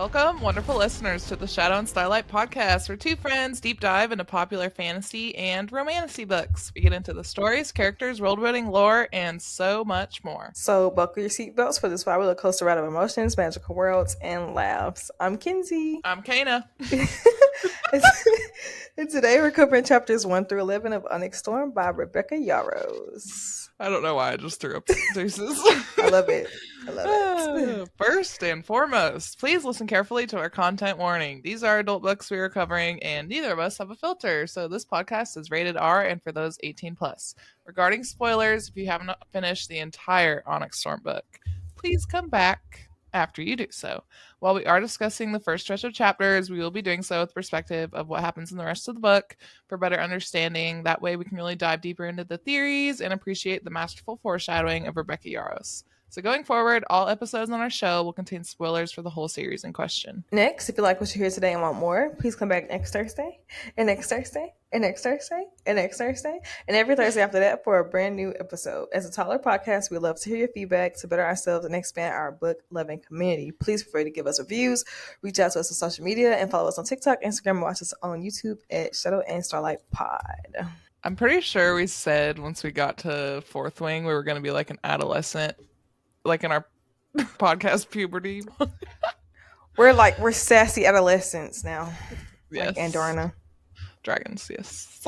Welcome, wonderful listeners, to the Shadow and Starlight Podcast, where two friends deep dive into popular fantasy and romantasy books. We get into the stories, characters, world-building, lore, and so much more. So buckle your seatbelts for this roller coaster ride of emotions, magical worlds, and laughs. I'm Kenzie. I'm Kana. And today we're covering chapters 1 through 11 of Onyx Storm by Rebecca Yarros. I don't know why I just threw up deuces. I love it. I love it. First and foremost, please listen carefully to our content warning. These are adult books we are covering, and neither of us have a filter, so this podcast is rated R and for those 18 plus. Regarding spoilers, if you haven't finished the entire Onyx Storm book, please come back after you do so. While we are discussing the first stretch of chapters, we will be doing so with perspective of what happens in the rest of the book for better understanding. That way we can really dive deeper into the theories and appreciate the masterful foreshadowing of Rebecca Yarros. So going forward, all episodes on our show will contain spoilers for the whole series in question. Next, if you like what you hear today and want more, please come back next Thursday, and next Thursday, and next Thursday, and next Thursday, and every Thursday after that for a brand new episode. As a Tyler podcast, we love to hear your feedback to better ourselves and expand our book-loving community. Please feel free to give us reviews, reach out to us on social media, and follow us on TikTok, Instagram, and watch us on YouTube at Shadow and Starlight Pod. I'm pretty sure we said once we got to Fourth Wing, we were going to be like an adolescent, like in our podcast puberty. We're sassy adolescents now. Yes. Like Andorna. Dragons, yes.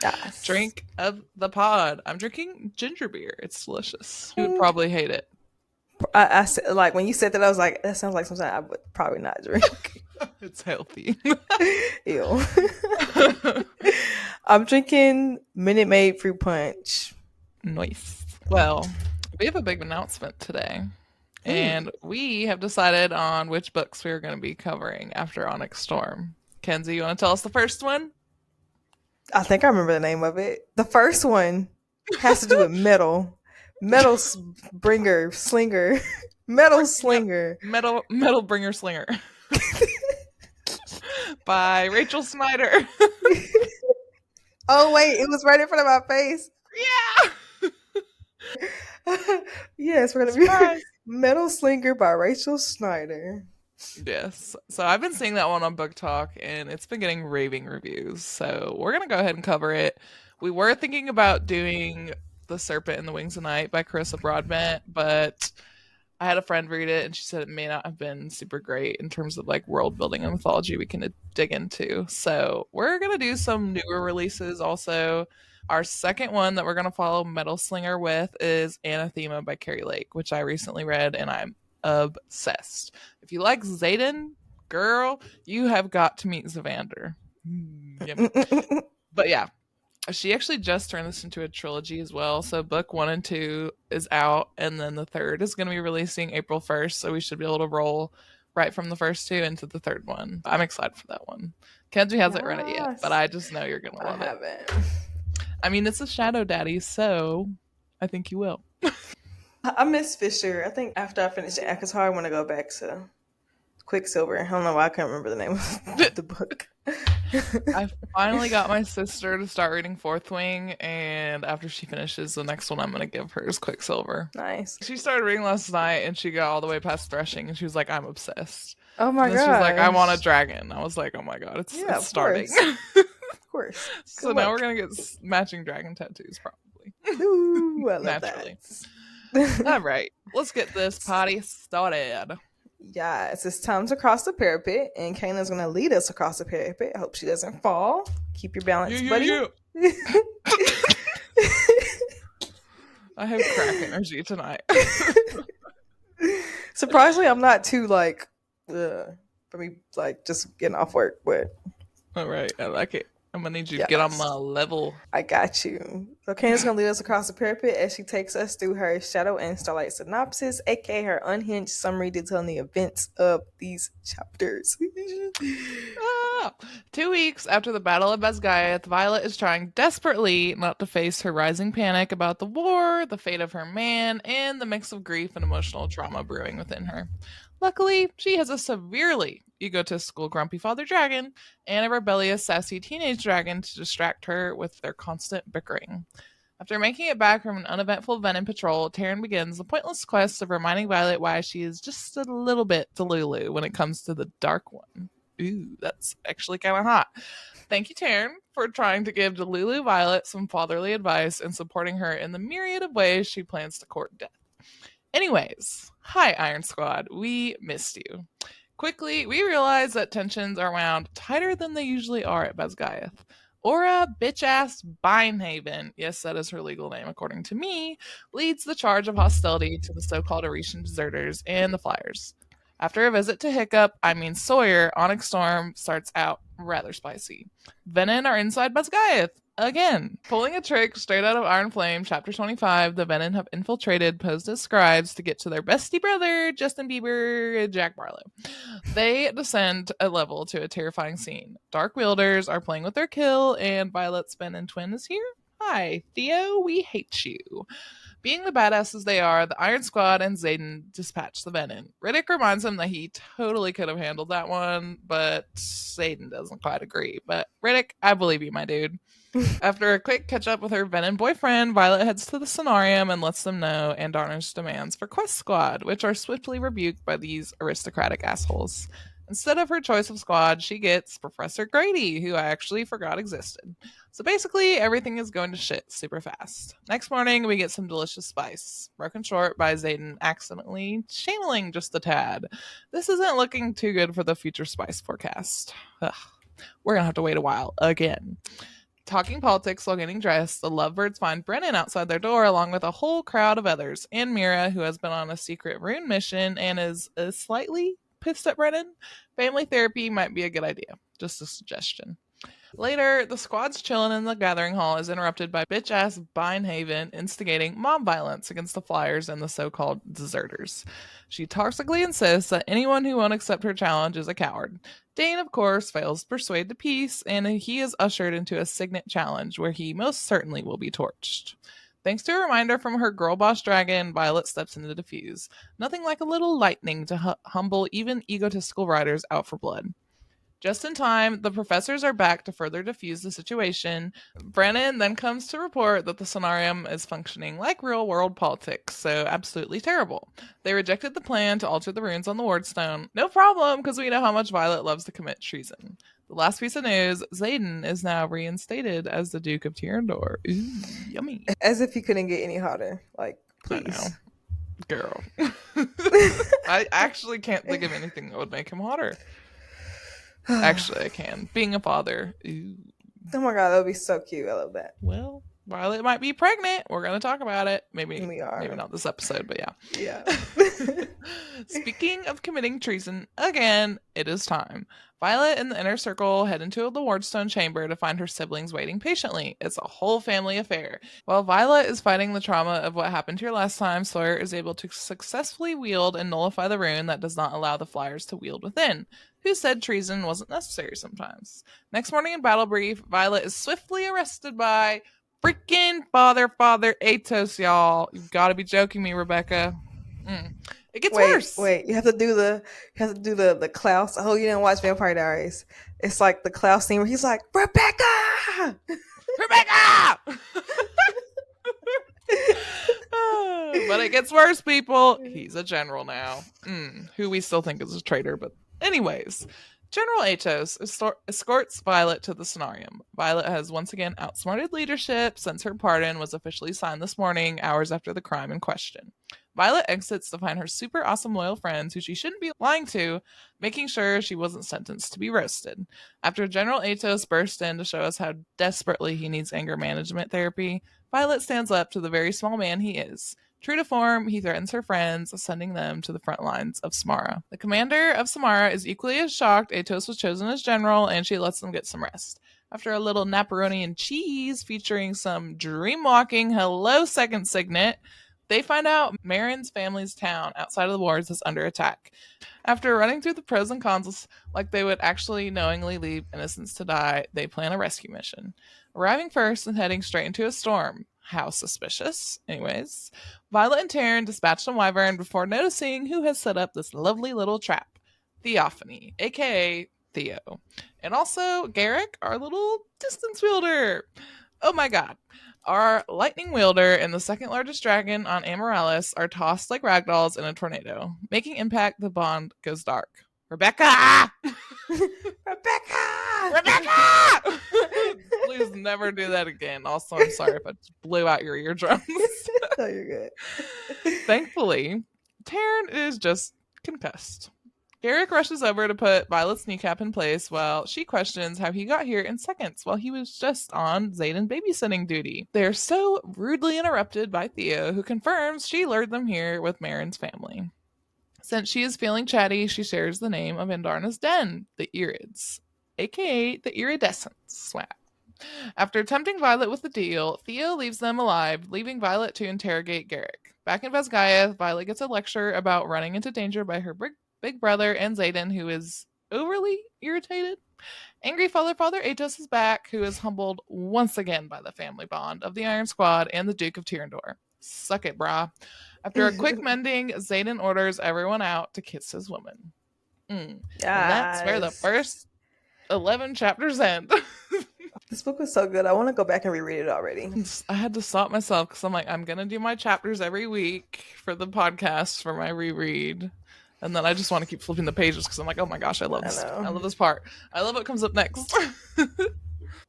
Yes. Drink of the pod. I'm drinking ginger beer. It's delicious. You would probably hate it. I said, like, when you said that, I was like, that sounds like something I would probably not drink. It's healthy. Ew. I'm drinking Minute Maid fruit punch. Nice. Well, we have a big announcement today. And we have decided on which books we are going to be covering after Onyx Storm. Kenzie, you want to tell us the first one? I think I remember the name of it. The first one has to do with metal. Metal bringer, slinger. Metal slinger. Metal bringer slinger. By Rachel Snyder. Oh, wait. It was right in front of my face. Yeah. Yes, we're going to be Metal Slinger by Rachel Snyder. Yes. So I've been seeing that one on Book Talk, and it's been getting raving reviews. So we're going to go ahead and cover it. We were thinking about doing The Serpent and the Wings of Night by Carissa Broadbent, but I had a friend read it, and she said it may not have been super great in terms of like world building and mythology we can dig into. So we're going to do some newer releases also. Our second one that we're going to follow Metal Slinger with is Anathema by Carrie Lake, which I recently read, and I'm obsessed. If you like Xaden, girl, you have got to meet Zavander. But yeah, she actually just turned this into a trilogy as well. So book 1 and 2 is out, and then the third is going to be releasing April 1st. So we should be able to roll right from the first two into the third one. I'm excited for that one. Kenzie hasn't read it yet, but I just know you're going to love it. I mean, it's a Shadow Daddy, so I think you will. I miss Fisher. I think after I finish the ACOTAR, I want to go back to Quicksilver. I don't know why I can't remember the name of the book. I finally got my sister to start reading Fourth Wing, and after she finishes, the next one I'm going to give her is Quicksilver. Nice. She started reading last night, and she got all the way past Threshing, and she was like, I'm obsessed. Oh my god. She was like, I want a dragon. I was like, oh my god, it's starting. Of course. So now we're going to get matching dragon tattoos, probably. Ooh, I love naturally. That. All right, let's get this party started. Yes, it's time to cross the parapet, and Kayla's going to lead us across the parapet. I hope she doesn't fall. Keep your balance, buddy. I have crack energy tonight. Surprisingly, I'm not too for me, just getting off work, but all right, I like it. I'm gonna need you to get on my level. I got you. So Candace's gonna lead us across the parapet as she takes us through her Shadow and Starlight synopsis, aka her unhinged summary detailing the events of these chapters. 2 weeks after the Battle of Basgiath, Violet is trying desperately not to face her rising panic about the war, the fate of her man, and the mix of grief and emotional trauma brewing within her. Luckily, she has a severely egotistical grumpy father dragon and a rebellious sassy teenage dragon to distract her with their constant bickering. After making it back from an uneventful Venom patrol, Taryn begins the pointless quest of reminding Violet why she is just a little bit Delulu when it comes to the Dark One. Ooh, that's actually kind of hot. Thank you, Taryn, for trying to give Delulu Violet some fatherly advice and supporting her in the myriad of ways she plans to court death. Anyways, hi, Iron Squad. We missed you. Quickly, we realize that tensions are wound tighter than they usually are at Basgiath. Aura bitch-ass Binehaven, yes, that is her legal name according to me, leads the charge of hostility to the so-called Orician deserters and the Flyers. After a visit to Sawyer, Onyx Storm starts out rather spicy. Venom are inside Basgiath again. Pulling a trick straight out of Iron Flame, Chapter 25, the Venom have infiltrated, posed as scribes to get to their bestie brother, Justin Bieber, Jack Barlow. They descend a level to a terrifying scene. Dark Wielders are playing with their kill, and Violet's Venom twin is here. Hi, Theo, we hate you. Being the badasses they are, the Iron Squad and Zayden dispatch the Venom. Riddick reminds him that he totally could have handled that one, but Zayden doesn't quite agree. But Riddick, I believe you, my dude. After a quick catch up with her Venom boyfriend, Violet heads to the Sonarium and lets them know Andarner's demands for Quest Squad, which are swiftly rebuked by these aristocratic assholes. Instead of her choice of squad, she gets Professor Grady, who I actually forgot existed. So basically, everything is going to shit super fast. Next morning, we get some delicious spice, broken short by Zayden accidentally channeling just a tad. This isn't looking too good for the future spice forecast. Ugh. We're gonna have to wait a while again. Talking politics while getting dressed, the lovebirds find Brennan outside their door along with a whole crowd of others, and Mira, who has been on a secret rune mission and is slightly pissed at Brennan. Family therapy might be a good idea. Just a suggestion. Later, the squad's chilling in the gathering hall is interrupted by bitch-ass Binehaven instigating mob violence against the Flyers and the so-called deserters. She toxically insists that anyone who won't accept her challenge is a coward. Dane, of course, fails to persuade to peace, and he is ushered into a signet challenge where he most certainly will be torched. Thanks to a reminder from her girl boss dragon, Violet steps in to defuse. Nothing like a little lightning to humble even egotistical riders out for blood. Just in time, the professors are back to further diffuse the situation. Brennan then comes to report that the Sonarium is functioning like real-world politics, so absolutely terrible. They rejected the plan to alter the runes on the Wardstone. No problem, because we know how much Violet loves to commit treason. The last piece of news, Zayden is now reinstated as the Duke of Tyrandor. Ooh, yummy. As if he couldn't get any hotter. Like, please. Girl. I actually can't think of anything that would make him hotter. Actually, I can. Being a father. Ooh. Oh my god, that would be so cute. I love that. Well, Violet might be pregnant. We're going to talk about it. Maybe we are. Maybe not this episode, but yeah. Yeah. Speaking of committing treason, again, it is time. Violet and the inner circle head into the Wardstone chamber to find her siblings waiting patiently. It's a whole family affair. While Violet is fighting the trauma of what happened to her last time, Sawyer is able to successfully wield and nullify the rune that does not allow the Flyers to wield within. Who said treason wasn't necessary sometimes? Next morning in Battle Brief, Violet is swiftly arrested by freaking Father Atos, y'all. You've got to be joking me, Rebecca. It gets worse. Wait, you have to do the Klaus. Oh, you didn't watch Vampire Diaries. It's like the Klaus scene where he's like, Rebecca! Rebecca! But it gets worse, people. He's a general now. Who we still think is a traitor, but anyways. General Atos escorts Violet to the Sonarium. Violet has once again outsmarted leadership since her pardon was officially signed this morning, hours after the crime in question. Violet exits to find her super awesome loyal friends who she shouldn't be lying to, making sure she wasn't sentenced to be roasted. After General Atos bursts in to show us how desperately he needs anger management therapy, Violet stands up to the very small man he is. True to form, he threatens her friends, sending them to the front lines of Samara. The commander of Samara is equally as shocked Atos was chosen as general, and she lets them get some rest. After a little napperoni and cheese featuring some dream-walking hello second signet, they find out Marin's family's town outside of the wards is under attack. After running through the pros and cons like they would actually knowingly leave innocents to die, they plan a rescue mission. Arriving first and heading straight into a storm. How suspicious. Anyways, Violet and Taryn dispatch the Wyvern before noticing who has set up this lovely little trap. Theophany, aka Theo. And also Garrick, our little distance wielder. Oh my god. Our lightning wielder and the second largest dragon on Amaryllis are tossed like ragdolls in a tornado. Making impact, the bond goes dark. Rebecca! Rebecca! Rebecca! Please never do that again. Also, I'm sorry if I just blew out your eardrums. No, you're good. Thankfully, Taryn is just concussed. Garrick rushes over to put Violet's kneecap in place while she questions how he got here in seconds while he was just on Xaden babysitting duty. They're so rudely interrupted by Theo, who confirms she lured them here with Marin's family. Since she is feeling chatty, she shares the name of Andarna's den, the Irids, aka the Iridescence Swap. After tempting Violet with the deal, Theo leaves them alive, leaving Violet to interrogate Garrick. Back in Basgiath, Violet gets a lecture about running into danger by her big brother and Xaden, who is overly irritated. Angry Father Atos is back, who is humbled once again by the family bond of the Iron Squad and the Duke of Tyrandor. Suck it, brah. After a quick mending, Xaden orders everyone out to kiss his woman. And that's where the first 11 chapters end. This book was so good. I want to go back and reread it already. I had to stop myself because I'm like, I'm going to do my chapters every week for the podcast for my reread. And then I just want to keep flipping the pages because I'm like, oh my gosh, I love this. I love this part. I love what comes up next.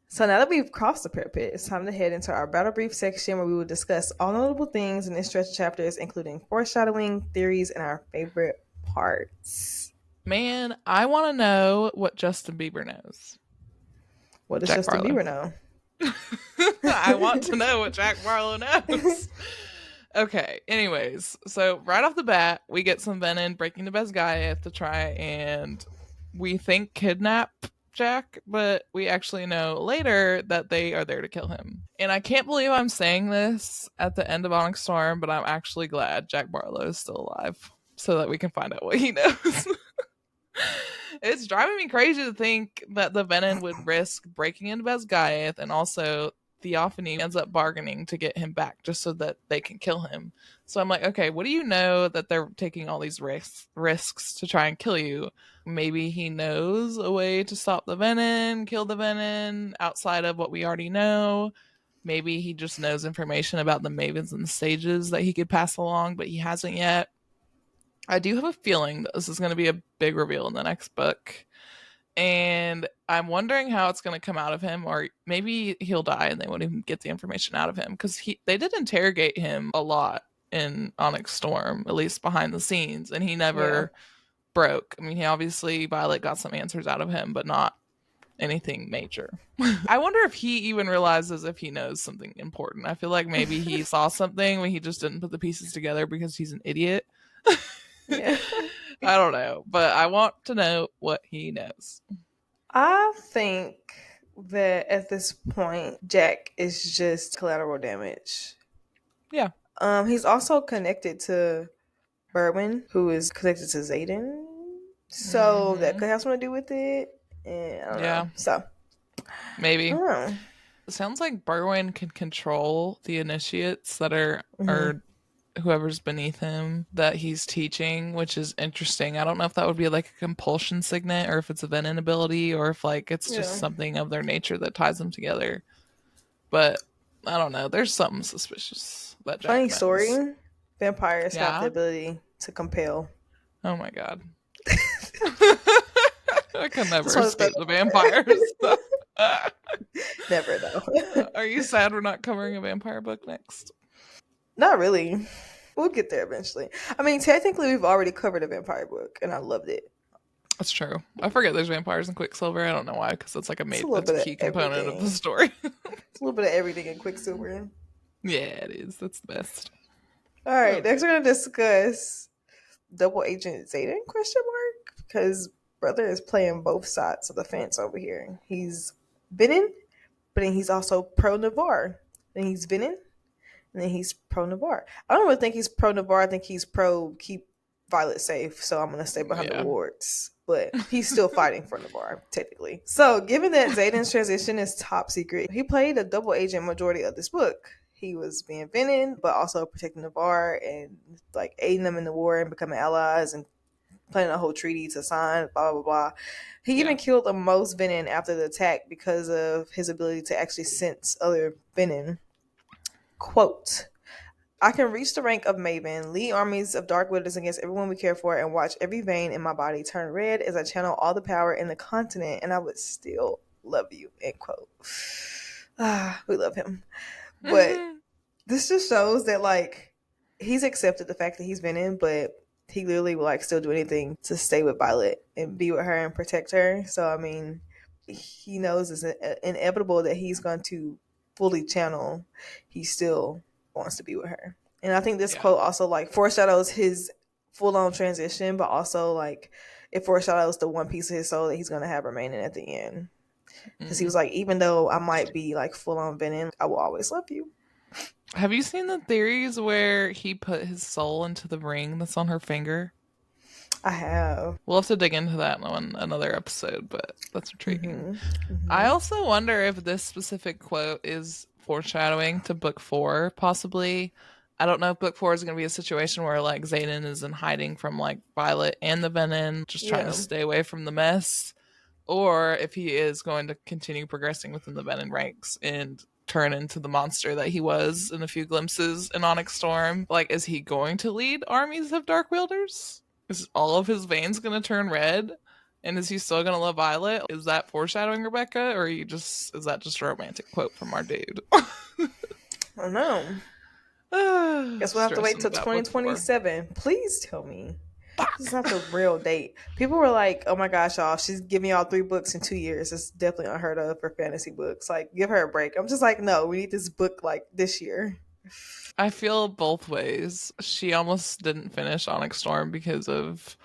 So now that we've crossed the parapet, it's time to head into our battle brief section where we will discuss all notable things in this stretch of chapters, including foreshadowing, theories, and our favorite parts. Man, I want to know what Justin Bieber knows. What does Justin Bieber know? I want to know what Jack Barlow knows. Okay, anyways, so right off the bat, we get some Venom breaking the Basgiath to try and we think kidnap Jack, but we actually know later that they are there to kill him. And I can't believe I'm saying this at the end of Onyx Storm, but I'm actually glad Jack Barlow is still alive so that we can find out what he knows. It's driving me crazy to think that the Venom would risk breaking into Basgiath, and also Theophany ends up bargaining to get him back just so that they can kill him. So I'm like, okay, what do you know that they're taking all these risks to try and kill you? Maybe he knows a way to stop the Venom, kill the Venom outside of what we already know. Maybe he just knows information about the Mavens and the Sages that he could pass along, but he hasn't yet. I do have a feeling that this is going to be a big reveal in the next book. And I'm wondering how it's going to come out of him, or maybe he'll die and they won't even get the information out of him, because they did interrogate him a lot in Onyx Storm, at least behind the scenes, and he never broke. I mean, he obviously, Violet got some answers out of him, but not anything major. I wonder if he even realizes if he knows something important. I feel like maybe he saw something when he just didn't put the pieces together because he's an idiot. Yeah. I don't know, but I want to know what he knows. I think that at this point, Jack is just collateral damage. Yeah. He's also connected to Berwin, who is connected to Xaden. So that could have something to do with it. And I don't know. So maybe. It sounds like Berwin can control the initiates that are whoever's beneath him that he's teaching, which is interesting. I don't know if that would be like a compulsion signet, or if it's a Venom ability, or if like it's just something of their nature that ties them together. But I don't know. There's something suspicious that Jack Funny knows. Story. Vampires have the ability to compel. Oh my god. I can never escape the vampires. Never though. Are you sad we're not covering a vampire book next? Not really. We'll get there eventually. I mean, technically, we've already covered a vampire book, and I loved it. That's true. I forget there's vampires in Quicksilver. I don't know why, because it's like that's a key component of the story. It's a little bit of everything in Quicksilver. Yeah, it is. That's the best. All right, next we're going to discuss Double Agent Xaden, ? Because brother is playing both sides of the fence over here. He's Venom, but then he's also pro-Navarre. Then he's Venom, and then he's pro-Navarre. I don't really think he's pro-Navarre. I think he's pro-keep Violet safe, so I'm going to stay behind the wards. But he's still fighting for Navarre, technically. So, given that Xaden's transition is top secret, he played a double agent majority of this book. He was being Venom, but also protecting Navarre and like aiding them in the war and becoming allies and planning a whole treaty to sign, blah, blah, blah. He Yeah. even killed the most venom after the attack because of his ability to actually sense other venom. Quote, I can reach the rank of Maven, lead armies of dark wizards against everyone we care for, and watch every vein in my body turn red as I channel all the power in the continent, and I would still love you, end quote. We love him. But this just shows that, like, he's accepted the fact that he's been in, but he literally will, like, still do anything to stay with Violet and be with her and protect her. So, I mean, he knows it's inevitable that he's going to fully channel. He still wants to be with her. And I think this quote also, like, foreshadows his full-on transition, but also, like, it foreshadows the one piece of his soul that he's going to have remaining at the end. Because he was like, even though I might be, like, full-on venom, I will always love you. Have you seen the theories where he put his soul into the ring that's on her finger? I have. We'll have to dig into that on another episode, but that's intriguing. I also wonder if this specific quote is foreshadowing to book 4, possibly. I don't know if book 4 is going to be a situation where, like, Xaden is in hiding from, like, Violet and the Venom, just trying to stay away from the mess, or if he is going to continue progressing within the Venom ranks and turn into the monster that he was in a few glimpses in Onyx Storm. Like, is he going to lead armies of Dark Wielders? Is all of his veins going to turn red? And is he still going to love Violet? Is that foreshadowing Rebecca? Or is that just a romantic quote from our dude? I don't know. Guess we'll have to wait till 2027. Please tell me. This is not the real date. People were like, oh my gosh, y'all, she's giving y'all 3 books in 2 years. It's definitely unheard of for fantasy books. Like, give her a break. I'm just like, no, we need this book, like, this year. I feel both ways. She almost didn't finish Onyx Storm because of,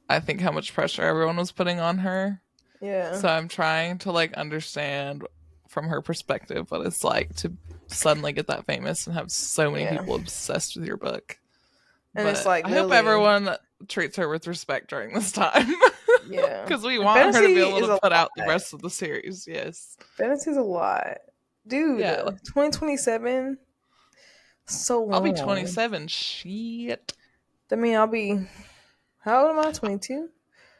I think, how much pressure everyone was putting on her. Yeah. So I'm trying to, like, understand from her perspective what it's like to suddenly get that famous and have so many people obsessed with your book. And but it's like, I hope everyone treats her with respect during this time. Yeah. Because we want her to be able to put out the rest of the series. Yes. Fantasy's a lot. Dude, 2027? So long. I'll be 27. Shit. I mean, I'll be... How old am I? 22?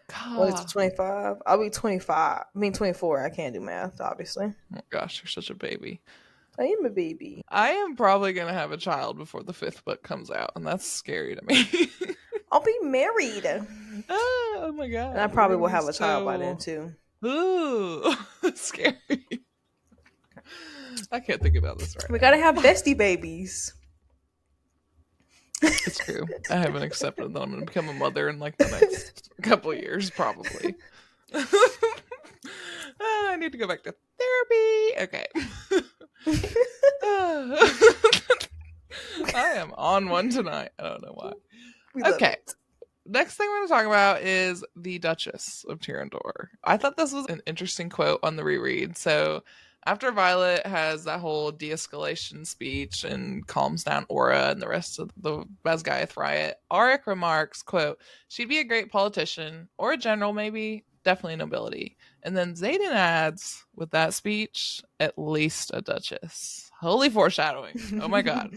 God. What is it, 25? I'll be 25. I mean, 24. I can't do math, obviously. Oh, gosh, you're such a baby. I am a baby. I am probably going to have a child before the 5th book comes out, and that's scary to me. I'll be married. Oh my god. And I probably will have a child by then, too. Ooh, scary. I can't think about this right We gotta have bestie babies. It's true. I haven't accepted that I'm going to become a mother in, like, the next couple of years, probably. I need to go back to therapy. Okay. I am on one tonight. I don't know why. Okay. Next thing we're going to talk about is the Duchess of Tyrandor. I thought this was an interesting quote on the reread. So after Violet has that whole de-escalation speech and calms down Aura and the rest of the Basgiath riot, Auric remarks, quote, she'd be a great politician or a general maybe, definitely nobility. And then Xaden adds, with that speech, at least a duchess. Holy foreshadowing. Oh my god.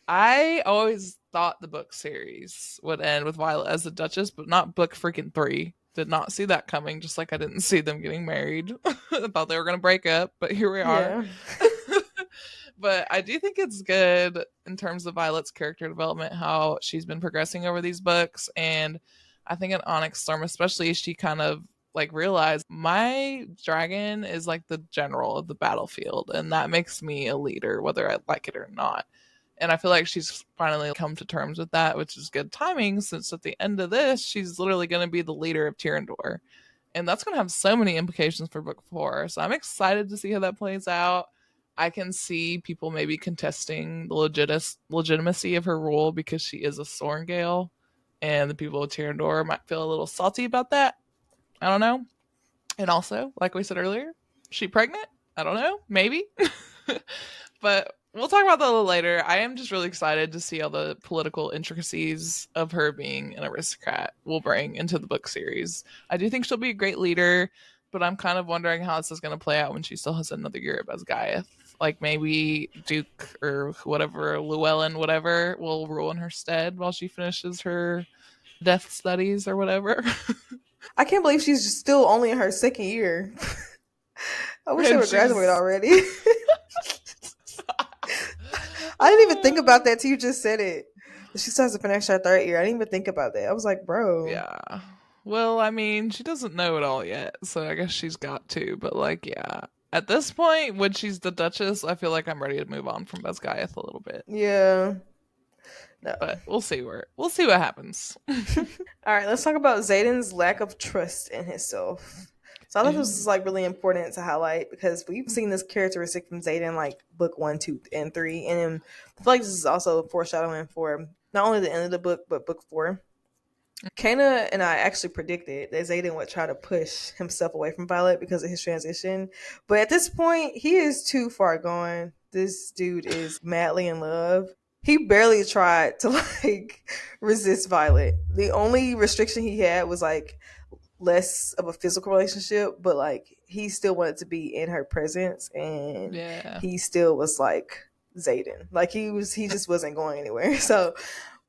I always thought the book series would end with Violet as the Duchess, but not book freaking 3. Did not see that coming, just like I didn't see them getting married. I thought they were going to break up, but here we are. Yeah. But I do think it's good in terms of Violet's character development, how she's been progressing over these books. And I think in Onyx Storm especially, she kind of like realized my dragon is like the general of the battlefield, and that makes me a leader, whether I like it or not. And I feel like she's finally come to terms with that, which is good timing, since at the end of this, she's literally going to be the leader of Tyrandor. And that's going to have so many implications for book 4. So I'm excited to see how that plays out. I can see people maybe contesting the legitimacy of her rule because she is a Sorngale. And the people of Tyrandor might feel a little salty about that. I don't know. And also, like we said earlier, she pregnant? I don't know. Maybe. But we'll talk about that a little later. I am just really excited to see all the political intricacies of her being an aristocrat will bring into the book series. I do think she'll be a great leader, but I'm kind of wondering how this is going to play out when she still has another year at Basgiath. Like maybe Duke or whatever, Llewellyn, whatever, will rule in her stead while she finishes her death studies or whatever. I can't believe she's still only in her second year. I wish they And would graduate she's already. I didn't even think about that till you just said it. She starts to finish her third year. I didn't even think about that. I was like, bro. yeah. Well, I mean, she doesn't know it all yet, so I guess she's got to. But like, yeah, at this point, when she's the Duchess, I feel like I'm ready to move on from Basgiath a little bit. Yeah. No. But we'll see what happens. All right, let's talk about Zayden's lack of trust in himself. So I thought this was like really important to highlight because we've seen this characteristic from Zayden like book 1, 2, and 3, and I feel like this is also foreshadowing for not only the end of the book but book 4. Kana and I actually predicted that Zayden would try to push himself away from Violet because of his transition, but at this point, he is too far gone. This dude is madly in love. He barely tried to like resist Violet. The only restriction he had was like less of a physical relationship, but like he still wanted to be in her presence, and Yeah. he still was like Zayden. Like he just wasn't going anywhere. So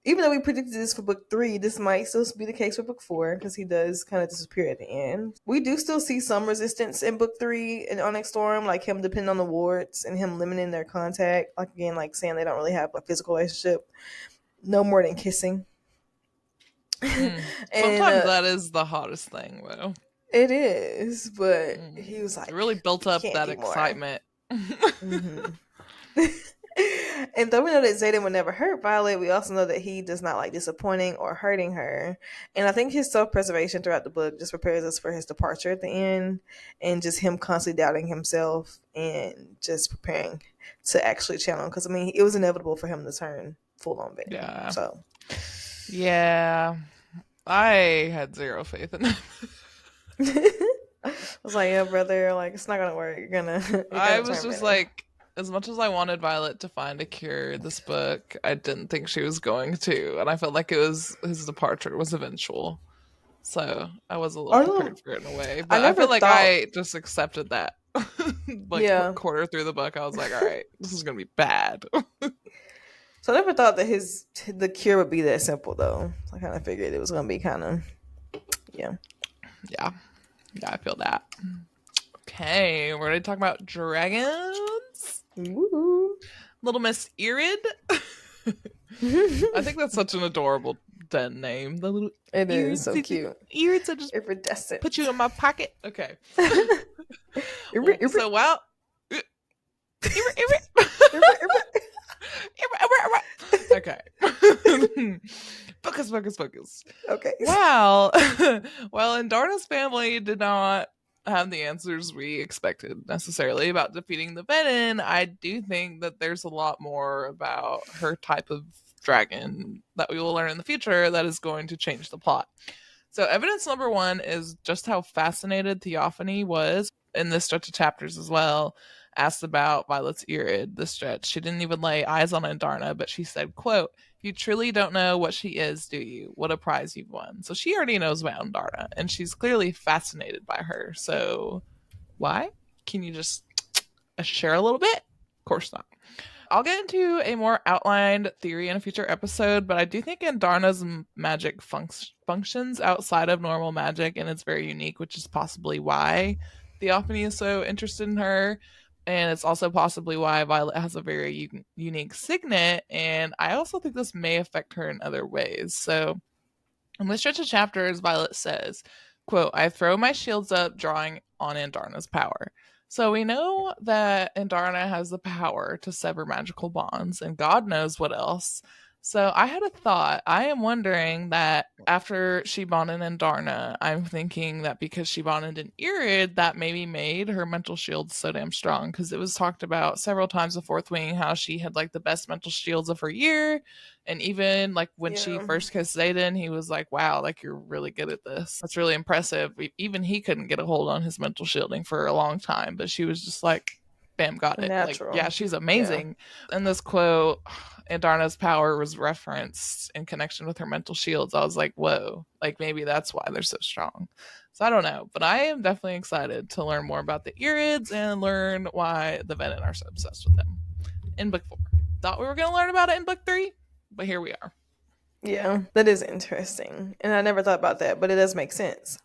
even though we predicted this for book 3, this might still be the case for book 4 because he does kind of disappear at the end. We do still see some resistance in book 3 in Onyx Storm, like him depending on the wards and him limiting their contact. Like again, like saying they don't really have a physical relationship, no more than kissing. Mm. And Sometimes that is the hottest thing, though. it is, but he was like, it really built up can't that do more. excitement. Mm-hmm. And though we know that Zayden would never hurt Violet, we also know that he does not like disappointing or hurting her. And I think his self-preservation throughout the book just prepares us for his departure at the end, and just him constantly doubting himself and just preparing to actually channel. Because I mean, it was inevitable for him to turn full on Venom. Yeah. So yeah, I had zero faith in him. I was like, yeah, brother, like it's not gonna work. You're gonna I was just Venom. like, as much as I wanted Violet to find a cure this book, I didn't think she was going to, and I felt like his departure was eventual. So I was a little prepared for it in a way, but I never feel like thought. I just accepted that. Like Yeah. quarter through the book, I was like, all right, this is gonna be bad. So I never thought that the cure would be that simple though. I kind of figured it was gonna be kind of, yeah. Yeah, I feel that. Okay, we're gonna talk about dragons. Woo. Little Miss Irid. I think that's such an adorable den name. The little It Irids, is so cute. Irids, I just Iridescent. put you in my pocket. Okay. Irid. So wow. Okay. Focus. Okay. Wow. Well, Indarna's family did not have the answers we expected necessarily about defeating the Venom. I do think that there's a lot more about her type of dragon that we will learn in the future that is going to change the plot. So evidence number 1 is just how fascinated Theophany was in this stretch of chapters as well. Asked about Violet's Irid this stretch. She didn't even lay eyes on Indarna, but she said, quote, "You truly don't know what she is, do you? What a prize you've won." So she already knows about Indarna, and she's clearly fascinated by her. So why? Can you just share a little bit? Of course not. I'll get into a more outlined theory in a future episode, but I do think Indarna's magic functions outside of normal magic, and it's very unique, which is possibly why Theophany is so interested in her. And it's also possibly why Violet has a very unique signet, and I also think this may affect her in other ways. So in this stretch of chapters, Violet says, quote, "I throw my shields up, drawing on Indarna's power." So we know that Indarna has the power to sever magical bonds, and God knows what else. So I had a thought. I am wondering that after she bonded Indarna, I'm thinking that because she bonded in Irid, that maybe made her mental shield so damn strong. Because it was talked about several times the Fourth Wing how she had like the best mental shields of her year. And even like when she first kissed Zayden, he was like, "Wow, like you're really good at this. That's really impressive." Even he couldn't get a hold on his mental shielding for a long time, but she was just like, "Bam, got it." Natural. Like, yeah, she's amazing. Yeah. In this quote, Indarna's power was referenced in connection with her mental shields. I was like, whoa, like maybe that's why they're so strong. So I don't know, but I am definitely excited to learn more about the Irids and learn why the Venom are so obsessed with them in book 4. Thought we were going to learn about it in book 3, but here we are. Yeah, that is interesting. And I never thought about that, but it does make sense.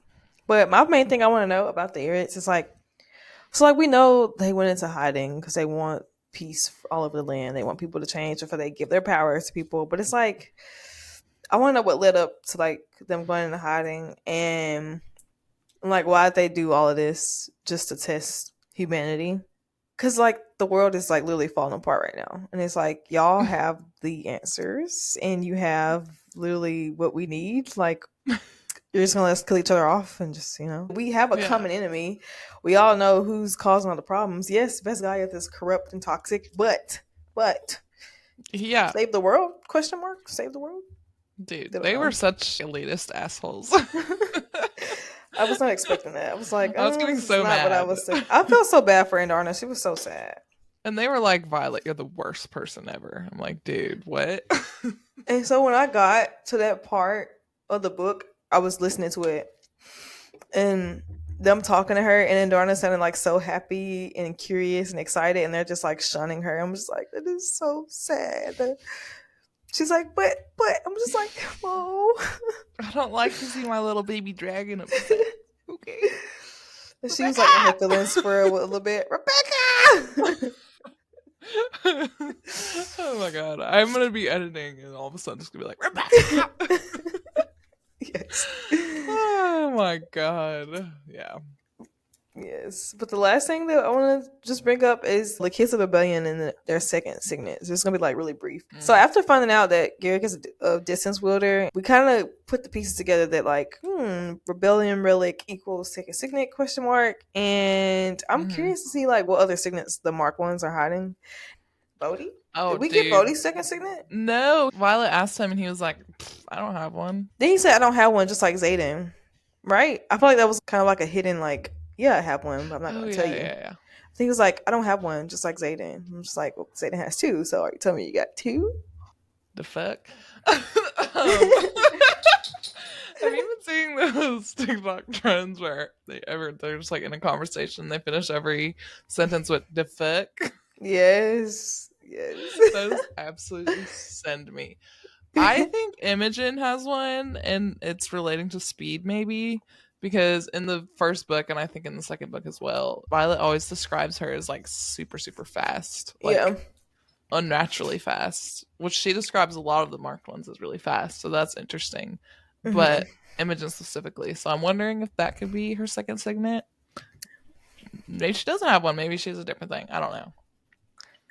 But my main thing I want to know about the Irits is like, so like we know they went into hiding because they want peace all over the land. They want people to change before they give their powers to people. But it's like, I want to know what led up to like them going into hiding and like why did they do all of this just to test humanity? Because like the world is like literally falling apart right now, and it's like y'all have the answers, and you have literally what we need. Like you're just gonna let us kill each other off, and just we have a Yeah. common enemy. We all know who's causing all the problems. Yes, Basgiath is corrupt and toxic, but Yeah. save the world? Question mark? Save the world? Dude, They don't they were know. such elitist assholes. I was not expecting that. I was like, I was getting this is so not what I mad. was. I felt so bad for Andarna. She was so sad. And they were like, Violet, you're the worst person ever. I'm like, dude, what? And so when I got to that part of the book, I was listening to it and them talking to her, and Andarna sounded like so happy and curious and excited, and they're just like shunning her. I'm just like, that is so sad. She's like, but I'm just like, oh. I don't like to see my little baby dragon upset. Okay. And she was like in her feelings for a little bit. Rebecca. Oh my god. I'm gonna be editing and all of a sudden it's gonna be like Rebecca. Yes. Oh my god. Yeah. Yes, but the last thing that I want to just bring up is the Kids of Rebellion and their second signet. So it's gonna be like really brief. So after finding out that Garrick is a distance wielder, we kind of put the pieces together that like, Rebellion relic equals second signet question mark. And I'm curious to see like what other signets the Mark ones are hiding. Bodhi? Oh, Did we dude. get Bodhi's second signet? No. Violet asked him and he was like, I don't have one. Then he said, I don't have one, just like Zayden. Right? I feel like that was kind of like a hidden like, yeah, I have one, but I'm not Oh going to yeah, tell you. yeah. I think he was like, I don't have one, just like Zayden. I'm just like, well, Zayden has two, so are you telling me you got two? The fuck? Have you been seeing those TikTok trends where they're just like in a conversation, they finish every sentence with the fuck? Yes. Those absolutely send me. I think Imogen has one, and it's relating to speed, maybe. Because in the first book, and I think in the second book as well, Violet always describes her as like super, super fast. Like Yeah. unnaturally fast, which she describes a lot of the marked ones as really fast. So that's interesting. Mm-hmm. But Imogen specifically. So I'm wondering if that could be her second signet. Maybe she doesn't have one. Maybe she has a different thing. I don't know.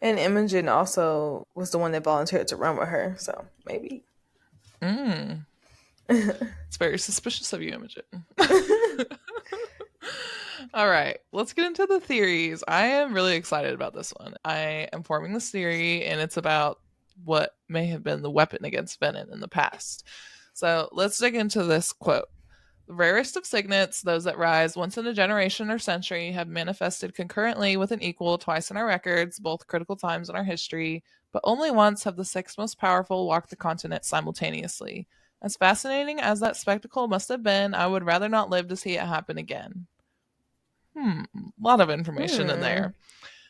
And Imogen also was the one that volunteered to run with her, so maybe. It's very suspicious of you, Imogen. All right, let's get into the theories. I am really excited about this one. I am forming this theory, and it's about what may have been the weapon against Venom in the past. So let's dig into this quote. The rarest of signets, those that rise once in a generation or century, have manifested concurrently with an equal twice in our records, both critical times in our history, but only once have the six most powerful walked the continent simultaneously. As fascinating as that spectacle must have been, I would rather not live to see it happen again. A lot of information in there.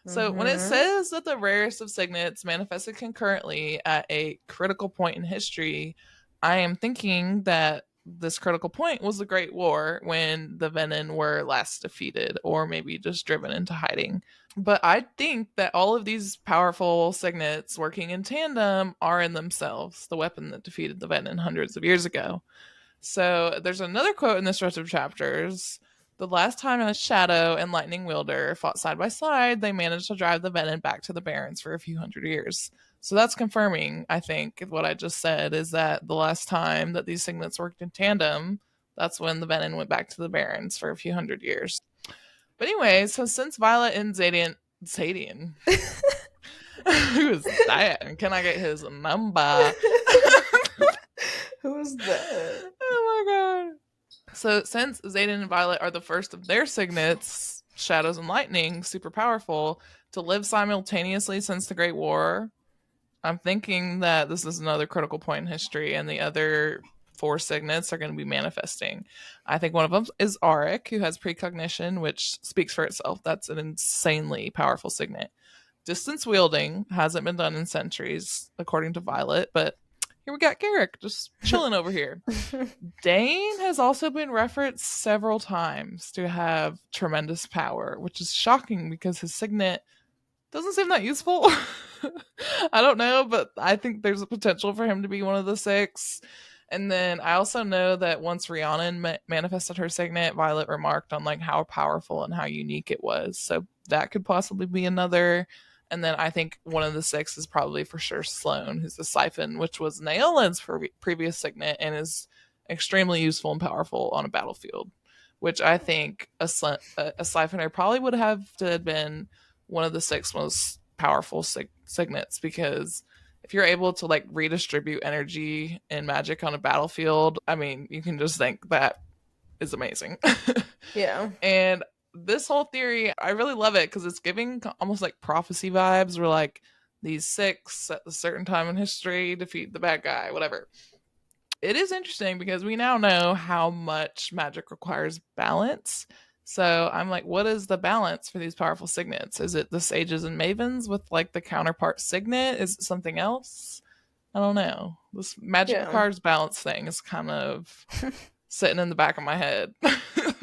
So when it says that the rarest of signets manifested concurrently at a critical point in history, I am thinking that this critical point was the Great War when the Venom were last defeated or maybe just driven into hiding. But I think that all of these powerful signets working in tandem are in themselves the weapon that defeated the Venom hundreds of years ago. So there's another quote in this stretch of chapters. The last time a Shadow and Lightning Wielder fought side by side, they managed to drive the Venom back to the Barrens for a few hundred years. So that's confirming, I think, what I just said, is that the last time that these signets worked in tandem, that's when the Venom went back to the Barrens for a few hundred years. But anyway, so since Violet and Zadian, who is that? Can I get his number? Who's that? Oh my god. So since Zayden and Violet are the first of their signets, Shadows and Lightning, super powerful, to live simultaneously since the Great War, I'm thinking that this is another critical point in history, and the other four signets are going to be manifesting. I think one of them is Auric, who has precognition, which speaks for itself. That's an insanely powerful signet. Distance wielding hasn't been done in centuries, according to Violet, but here we got Garrick just chilling over here. Dane has also been referenced several times to have tremendous power, which is shocking because his signet doesn't seem that useful. I don't know, but I think there's a potential for him to be one of the six. And then I also know that once Rhiannon manifested her signet, Violet remarked on like how powerful and how unique it was. So that could possibly be another. And then I think one of the six is probably for sure Sloane, who's the siphon, which was Naolin's previous signet and is extremely useful and powerful on a battlefield. Which I think a siphoner probably would have to have been one of the six most powerful signets, because if you're able to like redistribute energy and magic on a battlefield, I mean, you can just think that is amazing. Yeah. And this whole theory, I really love it because it's giving almost like prophecy vibes, where like these six at a certain time in history defeat the bad guy, whatever. It is interesting because we now know how much magic requires balance. So I'm like, what is the balance for these powerful signets? Is it the sages and mavens with like the counterpart signet? Is it something else? I don't know. This magic requires balance thing is kind of sitting in the back of my head,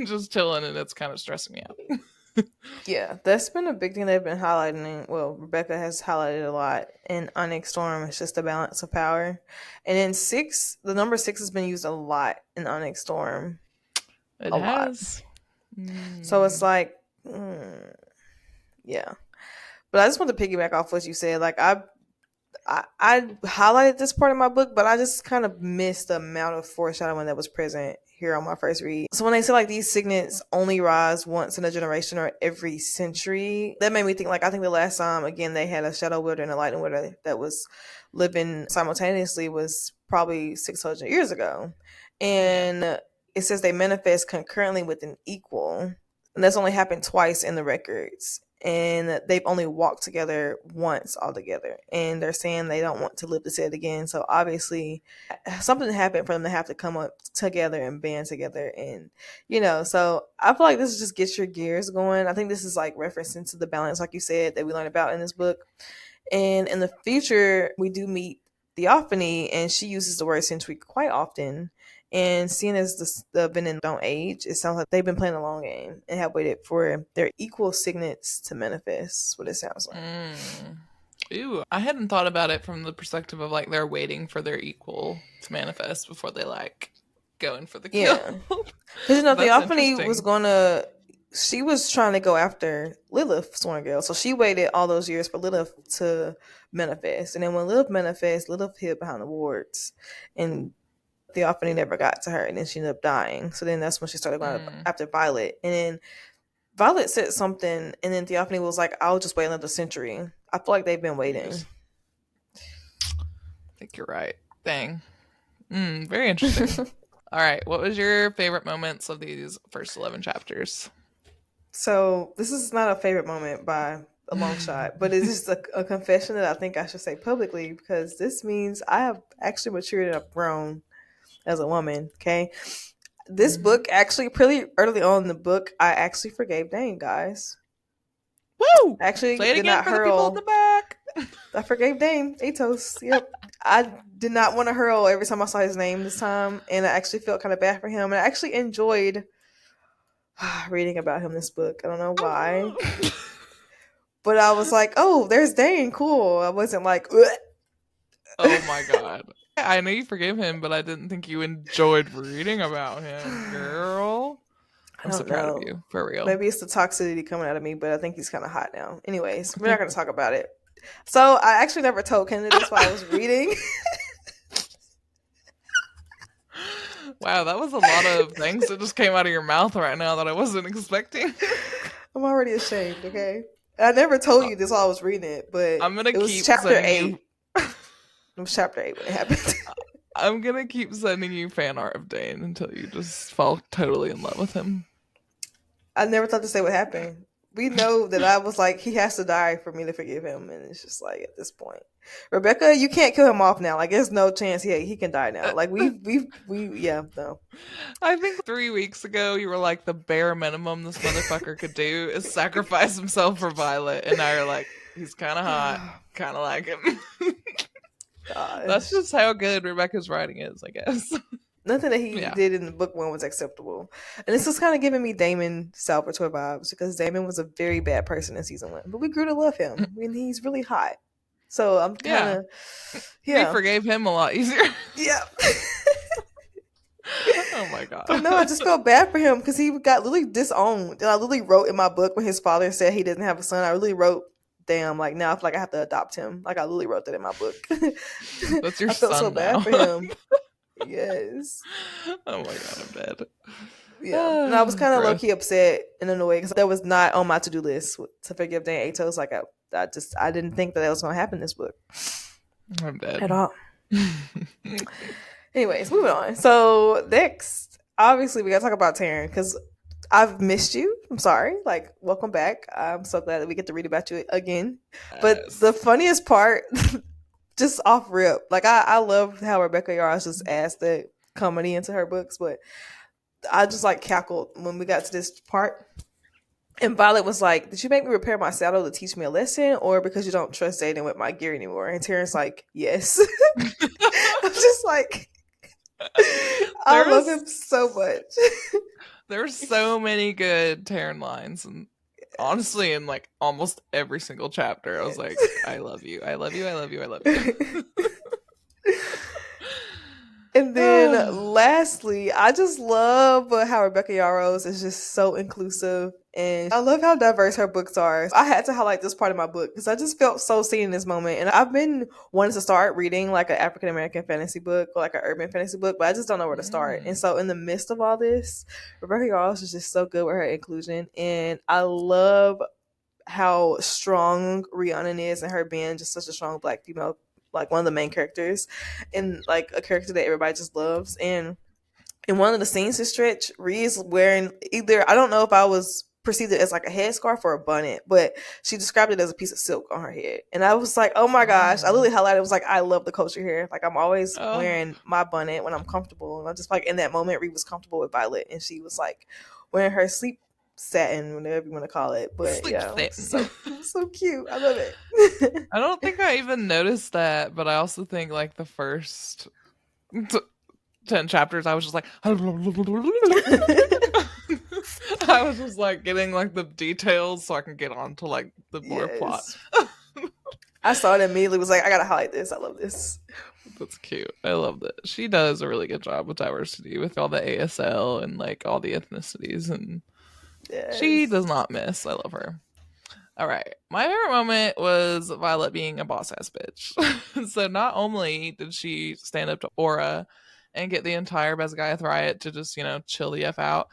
just chilling, and it's kind of stressing me out. Yeah, that's been a big thing they've been highlighting. Well, Rebecca has highlighted a lot in Onyx Storm. It's just the balance of power. And in 6, the number 6 has been used a lot in Onyx Storm. It has. So it's like, yeah. But I just want to piggyback off what you said. Like, I highlighted this part of my book, but I just kind of missed the amount of foreshadowing that was present here on my first read. So when they say like these signets only rise once in a generation or every century, that made me think like, I think the last time again they had a shadow wielder and a lightning wielder that was living simultaneously was probably 600 years ago. And it says they manifest concurrently with an equal. And that's only happened twice in the records. And they've only walked together once altogether. And they're saying they don't want to live to see it again. So obviously something happened for them to have to come up together and band together. And, so I feel like this just gets your gears going. I think this is like referencing to the balance, like you said, that we learned about in this book. And in the future, we do meet Theophany, and she uses the word century quite often. And seeing as the Venom don't age, it sounds like they've been playing a long game and have waited for their equal signets to manifest. What it sounds like. Ooh, I hadn't thought about it from the perspective of like they're waiting for their equal to manifest before they like going for the kill. Yeah, because Theophany she was trying to go after Lilith, Sworn Girl, so she waited all those years for Lilith to manifest, and then when Lilith manifests, Lilith hid behind the wards, and Theophany never got to her, and then she ended up dying. So then that's when she started going after Violet. And then Violet said something, and then Theophany was like, I'll just wait another century. I feel like they've been waiting. I think you're right. Dang. Very interesting. All right. What was your favorite moments of these first 11 chapters? So this is not a favorite moment by a long shot, but it's just a confession that I think I should say publicly, because this means I have actually matured and I've grown as a woman. Okay, this book actually pretty early on in the book, I actually forgave Dane, guys. Woo! Actually, say it again for the people at the back. I forgave Dane. Atos. Yep. I did not want to hurl every time I saw his name this time, and I actually felt kind of bad for him, and I actually enjoyed reading about him this book. I don't know why, but I was like, oh, there's Dane, cool. I wasn't like, ugh. Oh my god. I know you forgave him, but I didn't think you enjoyed reading about him, girl. I'm so proud of you, for real. Maybe it's the toxicity coming out of me, but I think he's kind of hot now. Anyways, we're not going to talk about it. So I actually never told Kenzie this while I was reading. Wow, that was a lot of things that just came out of your mouth right now that I wasn't expecting. I'm already ashamed, okay? I never told you this while I was reading it, but I'm gonna keep chapter 8. It was chapter 8 when it happened. I'm gonna keep sending you fan art of Dane until you just fall totally in love with him. I never thought to say what happened. We know that I was like, he has to die for me to forgive him, and it's just like at this point, Rebecca, you can't kill him off now. Like, there's no chance he can die now. Like we no. I think 3 weeks ago you were like, the bare minimum this motherfucker could do is sacrifice himself for Violet, and now you're like, he's kind of hot, kind of like him. That's Gosh. just how good Rebecca's writing is, I guess. Nothing that he Yeah. did in the book one was acceptable. And this was kind of giving me Damon Salvatore vibes because Damon was a very bad person in season one. But we grew to love him. And he's really hot. So I'm kind Yeah. of, We yeah. forgave him a lot easier. Yeah. Oh my god. But no, I just felt bad for him because he got literally disowned. And I literally wrote in my book when his father said he didn't have a son, I really wrote, damn, like now I feel like I have to adopt him. Like I literally wrote that in my book. That's your I felt so son now. bad for him. Yes. Oh my god, I'm dead. Yeah. And I was kind of low Gross. key upset and annoyed because that was not on my to do list to forgive Dan Atos. Like I didn't think that was going to happen in this book I'm dead. at all. Anyways, moving on. So next, obviously, we got to talk about Taryn because I've missed you. I'm sorry. Like, welcome back. I'm so glad that we get to read about you again. But the Yes. funniest part, just off rip, like I love how Rebecca Yarros just adds the comedy into her books, but I just like cackled when we got to this part. And Violet was like, "Did you make me repair my saddle to teach me a lesson, or because you don't trust Aiden with my gear anymore?" And Terrence's like, "Yes." I'm just like, I love him so much. There's so many good Taryn lines, and honestly, in like almost every single chapter, I was like, I love you, I love you, I love you, I love you. And then lastly, I just love how Rebecca Yarros is just so inclusive. And I love how diverse her books are. I had to highlight this part of my book because I just felt so seen in this moment. And I've been wanting to start reading like an African American fantasy book or like an urban fantasy book, but I just don't know where to start. And so in the midst of all this, Rebecca Yarros is just so good with her inclusion. And I love how strong Rhiannon is and her being just such a strong black female, like one of the main characters and like a character that everybody just loves. And in one of the scenes to stretch, Rhea is wearing either, I don't know if I was perceived it as like a headscarf or a bonnet, but she described it as a piece of silk on her head. And I was like, oh my gosh. I literally highlighted it, was like, I love the culture here. Like I'm always wearing my bonnet when I'm comfortable. And I'm just like in that moment, Rhea was comfortable with Violet and she was like wearing her sleep satin, whatever you want to call it. But Sleep yeah, satin. so cute. I love it. I don't think I even noticed that, but I also think like the first 10 chapters, I was just like, I was just like getting like the details so I can get on to like the more plot. I saw it immediately, was like, I gotta highlight this. I love this. That's cute. I love that. She does a really good job with diversity with all the ASL and like all the ethnicities, and she does not miss. I love her. All right. My favorite moment was Violet being a boss ass bitch. So not only did she stand up to Aura and get the entire Basgiath riot to just, chill the F out,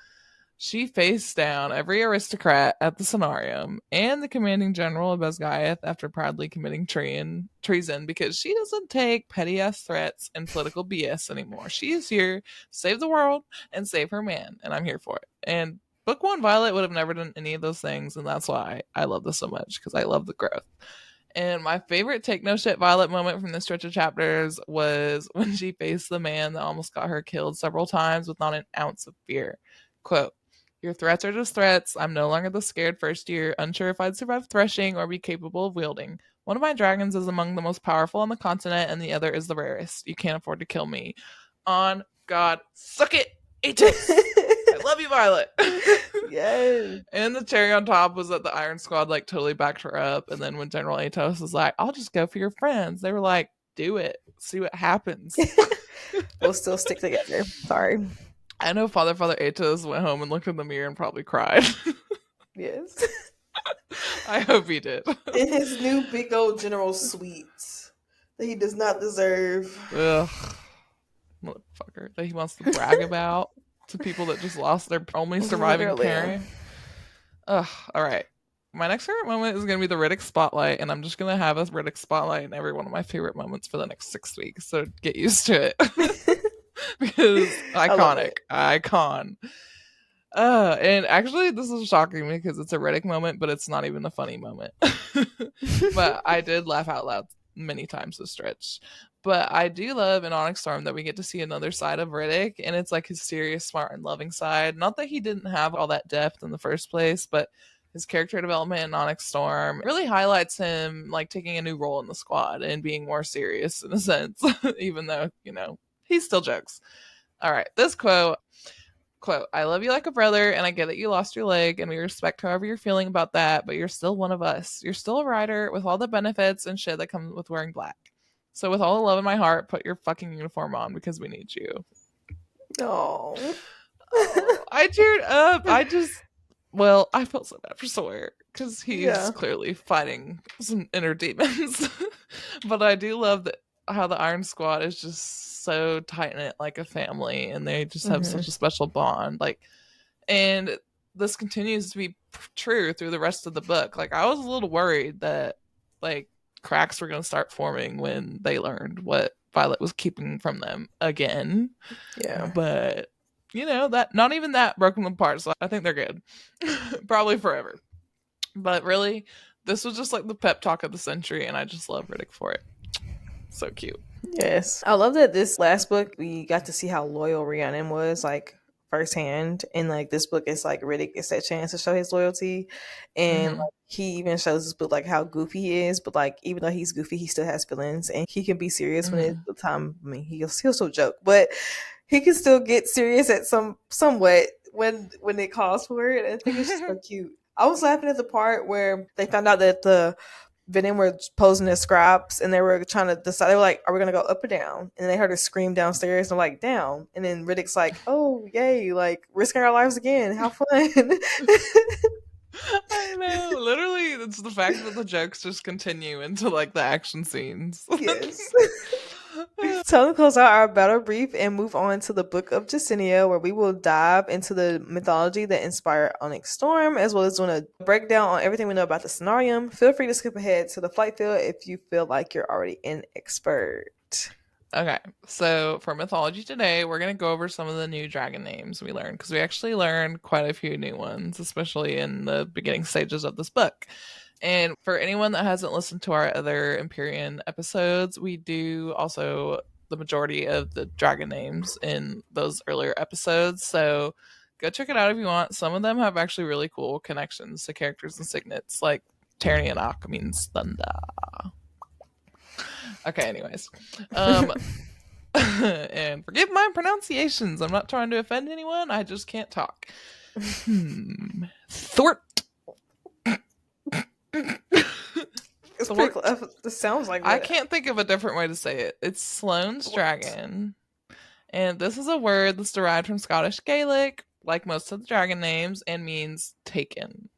she faced down every aristocrat at the Cenarium and the commanding general of Basgiath after proudly committing treason because she doesn't take petty ass threats and political BS anymore. She is here to save the world and save her man, and I'm here for it. And Book 1 Violet would have never done any of those things, and that's why I love this so much, because I love the growth. And my favorite take no shit Violet moment from this stretch of chapters was when she faced the man that almost got her killed several times with not an ounce of fear. Quote, "Your threats are just threats. I'm no longer the scared first year, unsure if I'd survive threshing or be capable of wielding. One of my dragons is among the most powerful on the continent, and the other is the rarest. You can't afford to kill me. On God, suck it, Atos. I love you, Violet." Yes. And the cherry on top was that the Iron Squad like totally backed her up. And then when General Atos was like, "I'll just go for your friends," they were like, "Do it. See what happens." We'll still stick together. Sorry. I know Father Atos went home and looked in the mirror and probably cried. Yes. I hope he did. In his new big old general suite that he does not deserve. Ugh. Motherfucker. That he wants to brag about to people that just lost their only surviving parent. Ugh. All right. My next favorite moment is going to be the Riddick Spotlight, and I'm just going to have a Riddick Spotlight in every one of my favorite moments for the next 6 weeks, so get used to it. Because iconic. Icon. And actually, this is shocking me because it's a Riddick moment, but it's not even a funny moment. But I did laugh out loud many times this stretch. But I do love in Onyx Storm that we get to see another side of Riddick, and it's like his serious, smart, and loving side. Not that he didn't have all that depth in the first place, but his character development in Onyx Storm really highlights him like taking a new role in the squad and being more serious in a sense, even though, he still jokes. All right, this quote, I love you like a brother, and I get that you lost your leg, and we respect however you're feeling about that, but you're still one of us. You're still a rider with all the benefits and shit that comes with wearing black. So with all the love in my heart, put your fucking uniform on because we need you. Oh. I teared up. I felt so bad for Sawyer because he's clearly fighting some inner demons. But I do love that how the Iron Squad is just so tight knit like a family, and they just have such a special bond. Like, and this continues to be true through the rest of the book. Like, I was a little worried that like cracks were going to start forming when they learned what Violet was keeping from them again. Yeah. But that not even that broke them apart, so I think they're good. Probably forever. But really, this was just like the pep talk of the century, and I just love Riddick for it. So cute. Yes. I love that this last book we got to see how loyal Rhiannon was, like, firsthand. And like this book is like Riddick gets that chance to show his loyalty. And like, he even shows this book like how goofy he is, but like even though he's goofy, he still has feelings and he can be serious when it's the time. I mean, he'll still joke, but he can still get serious at somewhat when it calls for it. I think it's just so cute. I was laughing at the part where they found out that the Venom were posing as scraps and they were trying to decide. They were like, are we going to go up or down? And they heard her scream downstairs and they're like, down. And then Riddick's like, oh, yay, like risking our lives again. How fun. I know. Literally, it's the fact that the jokes just continue into like the action scenes. Yes. So to close out our battle brief and move on to the Book of Justinia, where we will dive into the mythology that inspired Onyx Storm, as well as doing a breakdown on everything we know about the scenarium. Feel free to skip ahead to the flight field if you feel like you're already an expert. Okay, so for mythology today, we're going to go over some of the new dragon names we learned, because we actually learned quite a few new ones, especially in the beginning stages of this book. And for anyone that hasn't listened to our other Empyrean episodes, we do also the majority of the dragon names in those earlier episodes. So go check it out if you want. Some of them have actually really cool connections to characters and signets, like Ternianok means thunder. Okay, anyways. And forgive my pronunciations. I'm not trying to offend anyone. I just can't talk. Thort. It's pretty close. It sounds like that. I can't think of a different way to say it. It's Sloane's dragon. And this is a word that's derived from Scottish Gaelic, like most of the dragon names, and means taken.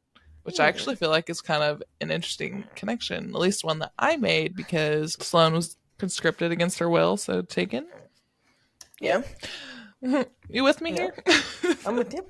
Which I actually feel like is kind of an interesting connection, at least one that I made, because Sloane was conscripted against her will, so taken. Yeah. You with me here? I'm with you.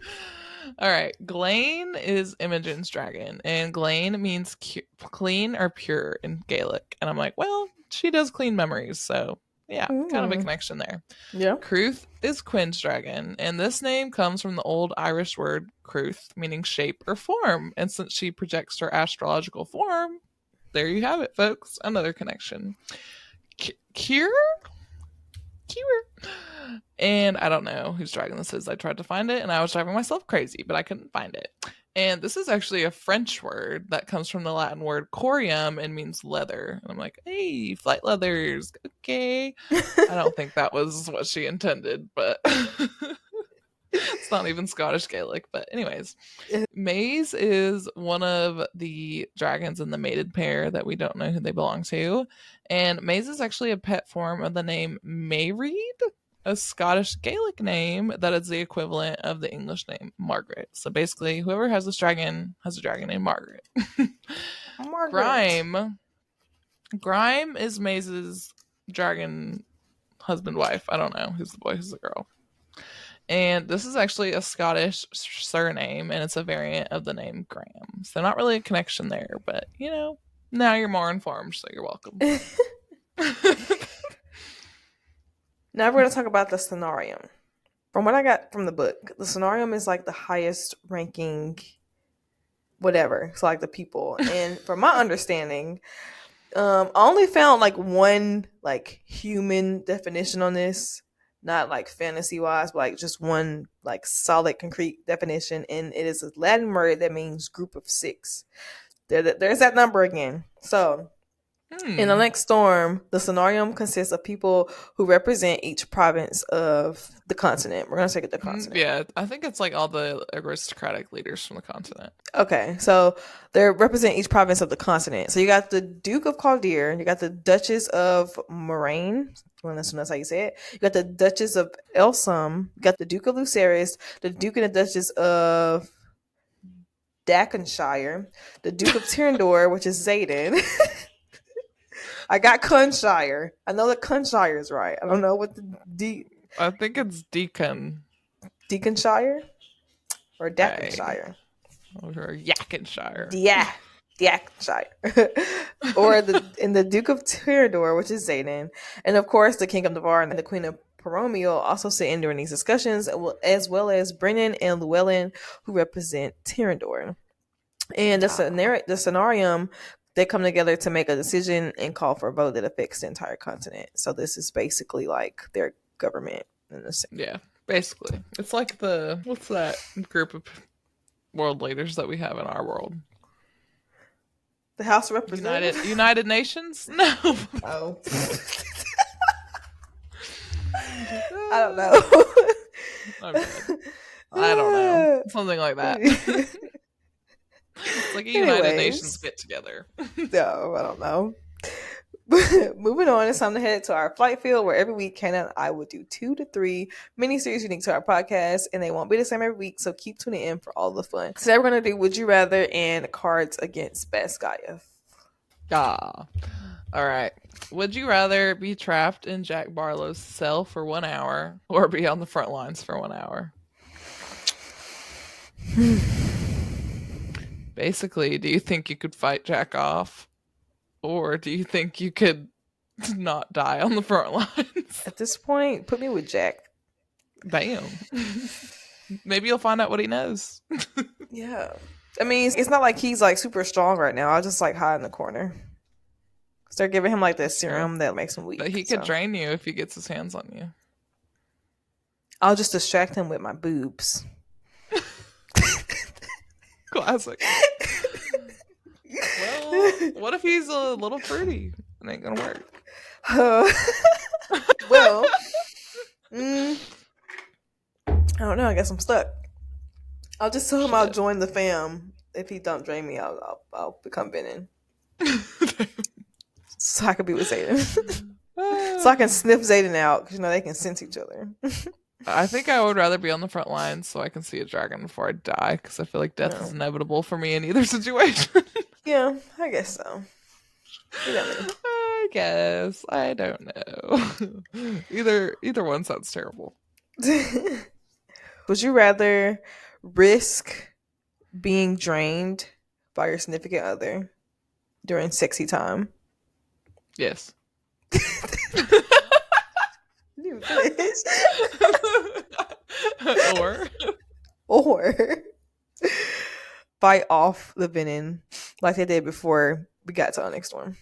All right. Glain is Imogen's dragon, and Glain means clean or pure in Gaelic. And I'm like, well, she does clean memories, so yeah, kind of a connection there. Yeah. Cruth is Quinn's dragon, and this name comes from the old Irish word cruth, meaning shape or form. And since she projects her astrological form, there you have it, folks. Another connection. Kier? And I don't know whose dragon this is. I tried to find it, and I was driving myself crazy, but I couldn't find it. And this is actually a French word that comes from the Latin word corium and means leather. And I'm like, hey, flight leathers. Okay. I don't think that was what she intended, but it's not even Scottish Gaelic. But anyways, Maze is one of the dragons in the mated pair that we don't know who they belong to. And Maze is actually a pet form of the name Mayreed, a Scottish Gaelic name that is the equivalent of the English name Margaret. So basically, whoever has this dragon has a dragon named Margaret. Margaret. Grime is Maze's dragon husband-wife. I don't know who's the boy, who's the girl. And this is actually a Scottish surname, and it's a variant of the name Graham. So not really a connection there, but, now you're more informed, so you're welcome. Now we're going to talk about the scenarium. From what I got from the book, the scenarium is like the highest ranking whatever. So like the people. And from my understanding, I only found like one like human definition on this. not like fantasy wise, but like just one like solid concrete definition, and it is a Latin word that means group of six. There's that number again. So in the Onyx Storm, the Sonarium consists of people who represent each province of the continent. We're going to take it the continent. Yeah, I think it's like all the aristocratic leaders from the continent. Okay, so they represent each province of the continent. So you got the Duke of Chaldeer, you got the Duchess of Moraine. Well, that's how you say it. You got the Duchess of Elsum, you got the Duke of Lucerys, the Duke and the Duchess of Daconshire, the Duke of Tyrendor, which is Xaden. I got Cunshire. I know that Cunshire is right. I don't know what the I think it's Deaconshire or Daconshire or Yackenshire. Yeah, Diaconshire. Or the Duke of Tyrendor, which is Xaden, and of course the King of Navarre and the Queen of Poromiel also sit in during these discussions, as well as Brennan and Llewellyn, who represent Tyrendor. And the Sonarium, they come together to make a decision and call for a vote that affects the entire continent. So this is basically like their government in the sense. Yeah, basically. It's like what's that group of world leaders that we have in our world? The House of Representatives? United Nations? No. Oh. I don't know. I don't know. Something like that. It's like a United Nations get together. No, I don't know. Moving on, it's time to head to our flight field, where every week Kenna and I will do 2 to 3 mini-series unique to our podcast, and they won't be the same every week, so keep tuning in for all the fun. Today we're going to do Would You Rather and Cards Against Basgiath. All right. Would you rather be trapped in Jack Barlow's cell for 1 hour or be on the front lines for 1 hour? Basically, do you think you could fight Jack off? Or do you think you could not die on the front lines? At this point, put me with Jack. Bam. Maybe you'll find out what he knows. Yeah. I mean, it's not like he's like super strong right now. I'll just like hide in the corner. Because they're giving him like this serum that makes him weak. But he could drain you if he gets his hands on you. I'll just distract him with my boobs. Classic. Well, what if he's a little pretty? It ain't gonna work. Well, I don't know. I guess I'm stuck. I'll just tell him I'll join the fam. If he don't drain me, I'll become Benin. So I could be with Xaden. So I can sniff Xaden out, because they can sense each other. I think I would rather be on the front lines so I can see a dragon before I die, because I feel like death is inevitable for me in either situation. Yeah, I guess so. I guess. I don't know. Either one sounds terrible. Would you rather risk being drained by your significant other during sexy time? Yes. Or fight off the venom like they did before we got to Onyx Storm.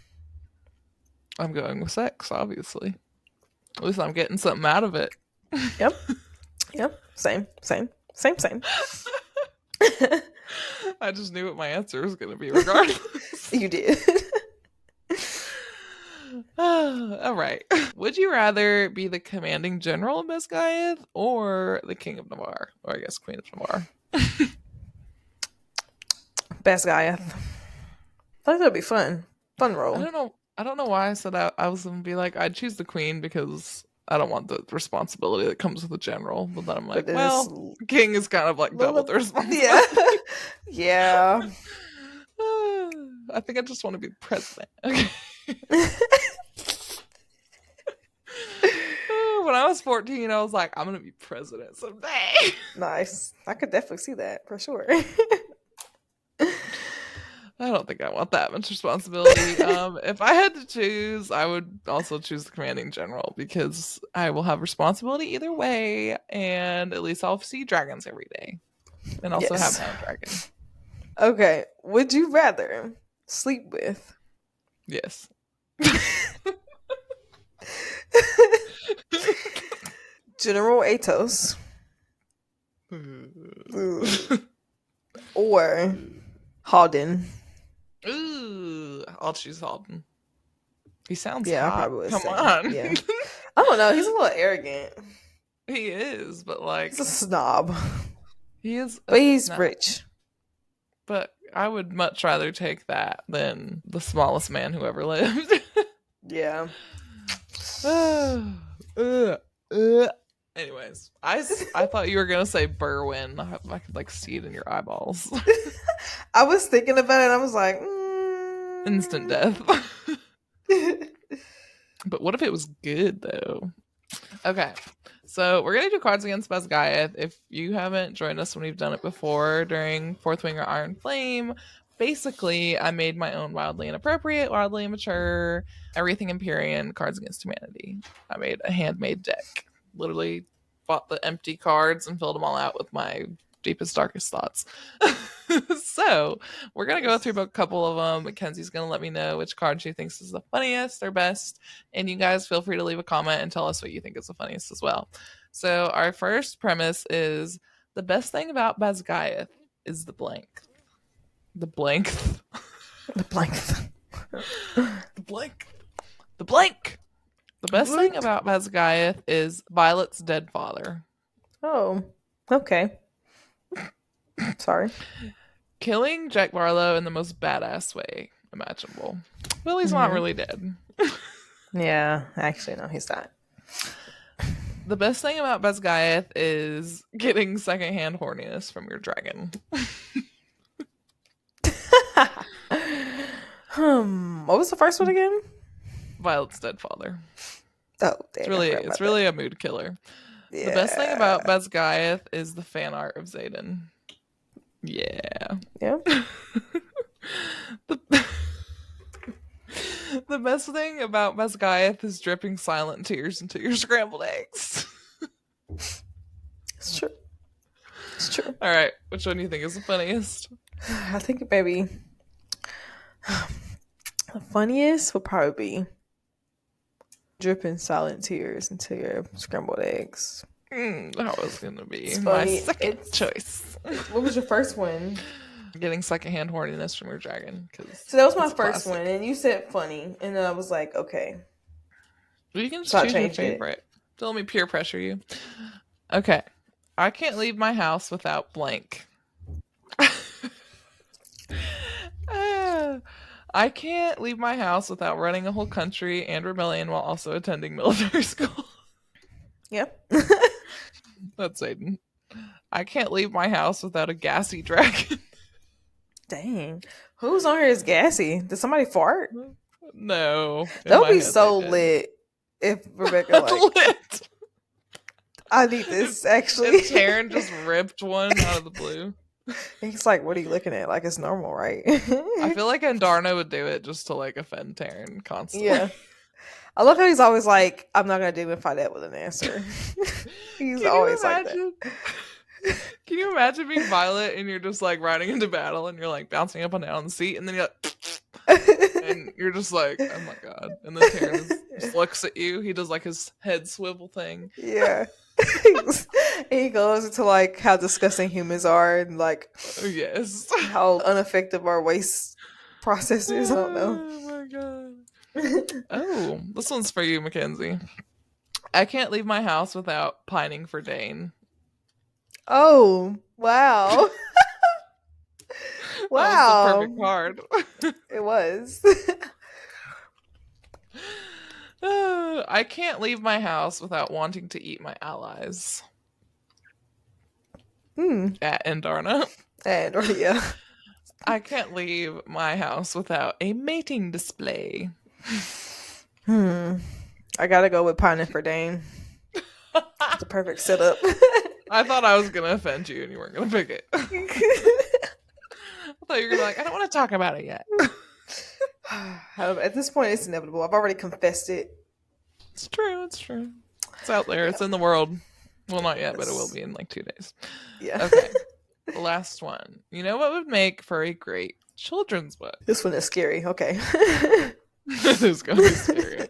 I'm going with sex, obviously. At least I'm getting something out of it. Yep. Same. I just knew what my answer was going to be regardless. You did. All right. Would you rather be the commanding general of Basgiath or the king of Navarre? Or I guess queen of Navarre. Basgiath. I thought that'd be fun. Fun role. I don't know why I said I was going to be like, I'd choose the queen because I don't want the responsibility that comes with a general. But then I'm like, well, king is kind of like double the responsibility. Yeah. I think I just want to be president. Okay. When I was 14, I was like, I'm gonna be president someday. Nice. I could definitely see that for sure. I don't think I want that much responsibility. If I had to choose, I would also choose the commanding general because I will have responsibility either way, and at least I'll see dragons every day, and also have my own dragon. Okay. Would you rather sleep with? Yes. General Atos. Ooh. Or Halden. Ooh, I'll choose Halden. He sounds Yeah, I hot. probably would Come say. on. Yeah. I don't know. He's a little arrogant. He is, but like He's a snob. he is, But he's snob. rich. But I would much rather take that than the smallest man who ever lived. Yeah. Anyways, I thought you were gonna say Berwyn. I could like see it in your eyeballs. I was thinking about it and I was like, Instant death. But what if it was good though? Okay, so we're gonna do Cards Against Basgiath. If you haven't joined us when we've done it before during Fourth Wing or Iron Flame, basically I made my own wildly inappropriate, wildly immature, everything Empyrean Cards Against Humanity. I made a handmade deck. Literally bought the empty cards and filled them all out with my deepest, darkest thoughts. So we're gonna go through a couple of them. Kenzie's gonna let me know which card she thinks is the funniest or best, and you guys feel free to leave a comment and tell us what you think is the funniest as well. So our first premise is the best thing about Basgiath is the blank. The blank. The blank. The blank. The blank. The best thing about Basgiath is Violet's dead father. Oh, okay. Sorry. Killing Jack Barlow in the most badass way imaginable. Well, he's not really dead. Yeah, actually, no, he's not. The best thing about Basgiath is getting secondhand horniness from your dragon. What was the first one again? Violet's dead father. Oh, dang, It's really a mood killer. Yeah. The best thing about Basgiath is the fan art of Xaden. Yeah. Yeah. The best thing about Basgiath is dripping silent tears into your scrambled eggs. It's true. It's true. All right, which one do you think is the funniest? I think maybe the funniest would probably be dripping silent tears into your scrambled eggs. That was gonna be It's my funny. second choice. What was your first one? Getting secondhand horniness from your dragon. So that was my first one, and you said funny, and then I was like, okay. Well, you can just So I choose your changed it. favorite. Don't let me peer pressure you. Okay. I can't leave my house without blank. I can't leave my house without running a whole country and rebellion while also attending military school. Yep. That's Aiden. I can't leave my house without a gassy dragon. Dang. Who's on here is gassy? Did somebody fart? No. That would be so lit if Rebecca like lit. I need this actually. If Taryn just ripped one out of the blue. He's like, what are you looking at? Like it's normal, right? I feel like Andarna would do it just to like offend Taryn constantly. Yeah. I love how he's always like, I'm not gonna dignify that with an answer. He's always like that. Can you imagine being Violet and you're just like riding into battle and you're like bouncing up and down on the seat and then you're like and you're just like, oh my god. And then Taryn just looks at you. He does like his head swivel thing. Yeah. He goes into like how disgusting humans are and like yes, how ineffective our waste process is. I don't know. Oh my god. Oh, this one's for you, Mackenzie. I can't leave my house without pining for Dane. Oh, wow. Wow. That was the perfect card. It was. I can't leave my house without wanting to eat my allies. At Andarna. And yeah. I can't leave my house without a mating display. I gotta go with pining for Dane. It's a perfect setup. I thought I was gonna offend you and you weren't gonna pick it. I thought you were gonna be like, I don't want to talk about it yet. At this point, it's inevitable. I've already confessed it. It's true. It's true. It's out there. Yeah. It's in the world. Well, not yet, but it will be in like 2 days. Yeah. Okay. The last one. You know what would make for a great children's book? This one is scary. Okay. This is gonna be scary.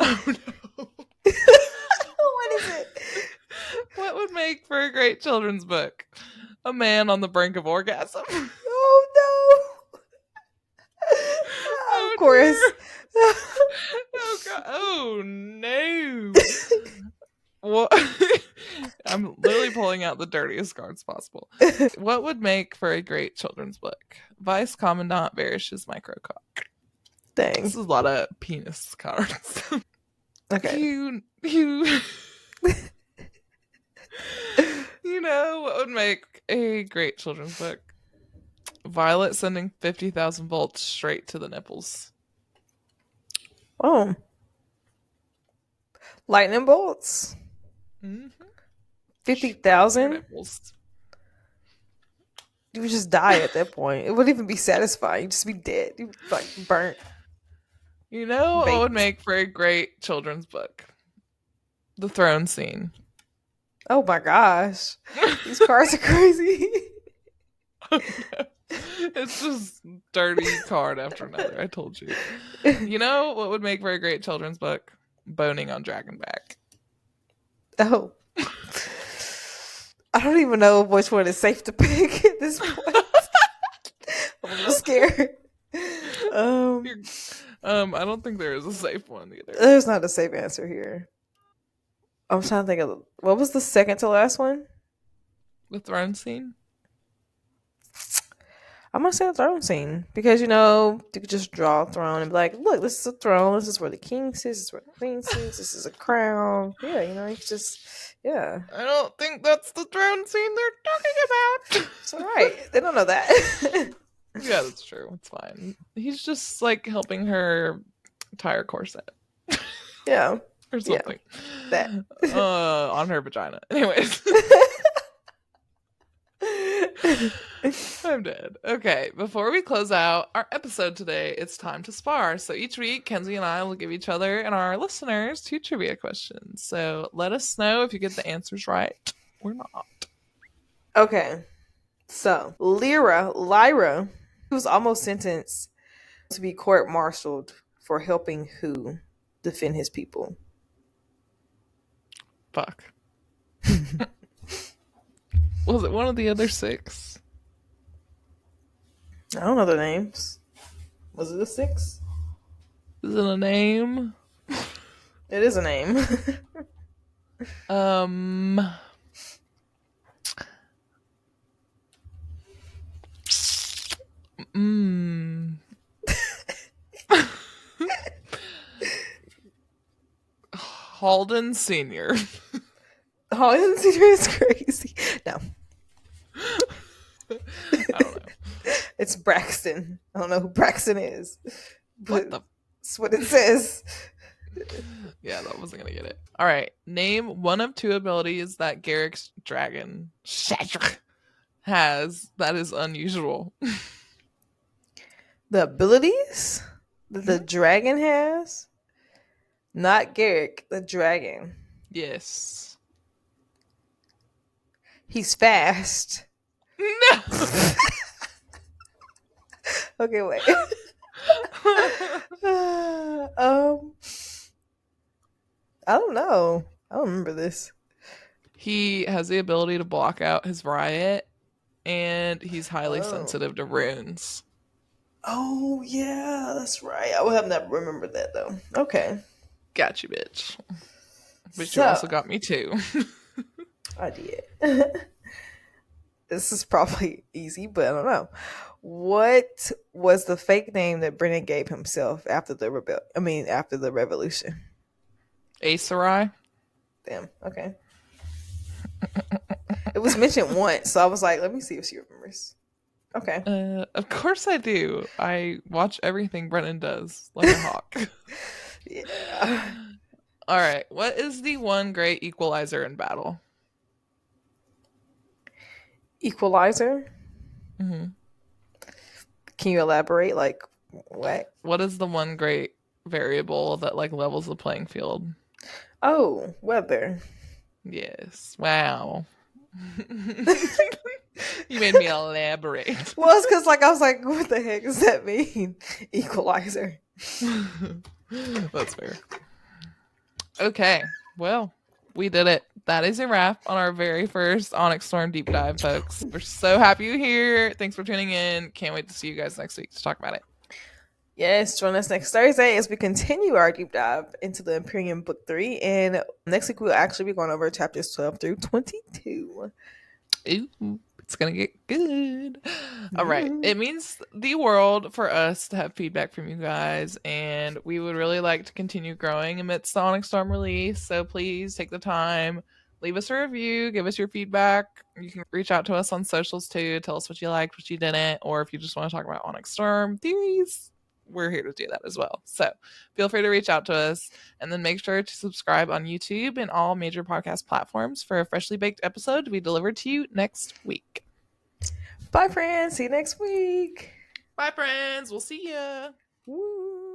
Oh no. What is it? for a great children's book? A man on the brink of orgasm. Oh no. Oh Of course. dear. Oh god. Oh no. What? I'm literally pulling out the dirtiest cards possible. What would make for a great children's book? Vice Commandant Varish's microcock. Dang. This is a lot of penis cards. Okay. You know what would make a great children's book? Violet sending 50,000 volts straight to the nipples. Oh. Lightning bolts. Mm-hmm. 50,000. Nipples. You would just die at that point. It wouldn't even be satisfying. You'd just be dead. You'd be like burnt. You know what Baked. would make for a great children's book? The throne scene. Oh my gosh. These cards are crazy. Oh, no. It's just dirty card after another. I told you. You know what would make for a great children's book? Boning on Dragonback. Oh. I don't even know which one is safe to pick at this point. I'm a little scared. I don't think there is a safe one either. There's not a safe answer here. I'm trying to think of what was the second to last one? The throne scene? I'm gonna say the throne scene because you could just draw a throne and be like, look, this is a throne. This is where the king sits. This is where the queen sits. This is a crown. Yeah, you could just I don't think that's the throne scene they're talking about. It's all right. They don't know that. Yeah, that's true. It's fine. He's just like helping her tie her corset. Yeah. Or something. Yeah, that. On her vagina. Anyways. I'm dead. Okay, before we close out our episode today, it's time to spar. So each week, Kenzie and I will give each other and our listeners 2 trivia questions. So let us know if you get the answers right or not. Okay. So Lyra, who was almost sentenced to be court-martialed for helping who defend his people? Fuck. Was it one of the other 6? I don't know their names. Was it a 6? Is it a name? It is a name. Halden Sr. Halden Sr. is crazy. No. I don't know. It's Braxton. I don't know who Braxton is. But What that's what it says. Yeah, that wasn't gonna get it. All right. Name one of 2 abilities that Garrick's dragon has that is unusual. The abilities that the dragon has? Not Garrick, the dragon. Yes. He's fast. No. Okay, wait. I don't know. I don't remember this. He has the ability to block out his riot, and he's highly sensitive to runes. Oh, yeah, that's right. I would have never remembered that, though. Okay. Got you, bitch. But you also got me, too. I did. This is probably easy, but I don't know. What was the fake name that Brennan gave himself after the revolution? Aesarai? Damn. Okay. It was mentioned once, so I was like, let me see if she remembers. Okay. Of course I do. I watch everything Brennan does like a hawk. Yeah. All right. What is the one great equalizer in battle? Equalizer? Mm-hmm. Can you elaborate? Like, what? What is the one great variable that like levels the playing field? Oh, weather. Yes. Wow. You made me elaborate. Well, it's because I was like, what the heck does that mean? Equalizer. That's fair. Okay. Well, we did it. that is a wrap on our very first Onyx Storm deep dive, folks. We're so happy you're here. Thanks for tuning in. Can't wait to see you guys next week to talk about it. Yes, join us next Thursday as we continue our deep dive into the Imperium Book 3. And next week, we'll actually be going over chapters 12 through 22. Ooh, it's going to get good. All right. It means the world for us to have feedback from you guys, and we would really like to continue growing amidst the Onyx Storm release. So please take the time, leave us a review, give us your feedback. You can reach out to us on socials too. Tell us what you liked, what you didn't, or if you just want to talk about Onyx Storm theories, we're here to do that as well. So feel free to reach out to us, and then make sure to subscribe on YouTube and all major podcast platforms for a freshly baked episode to be delivered to you next week. Bye, friends. See you next week. Bye, friends. We'll see ya. Woo.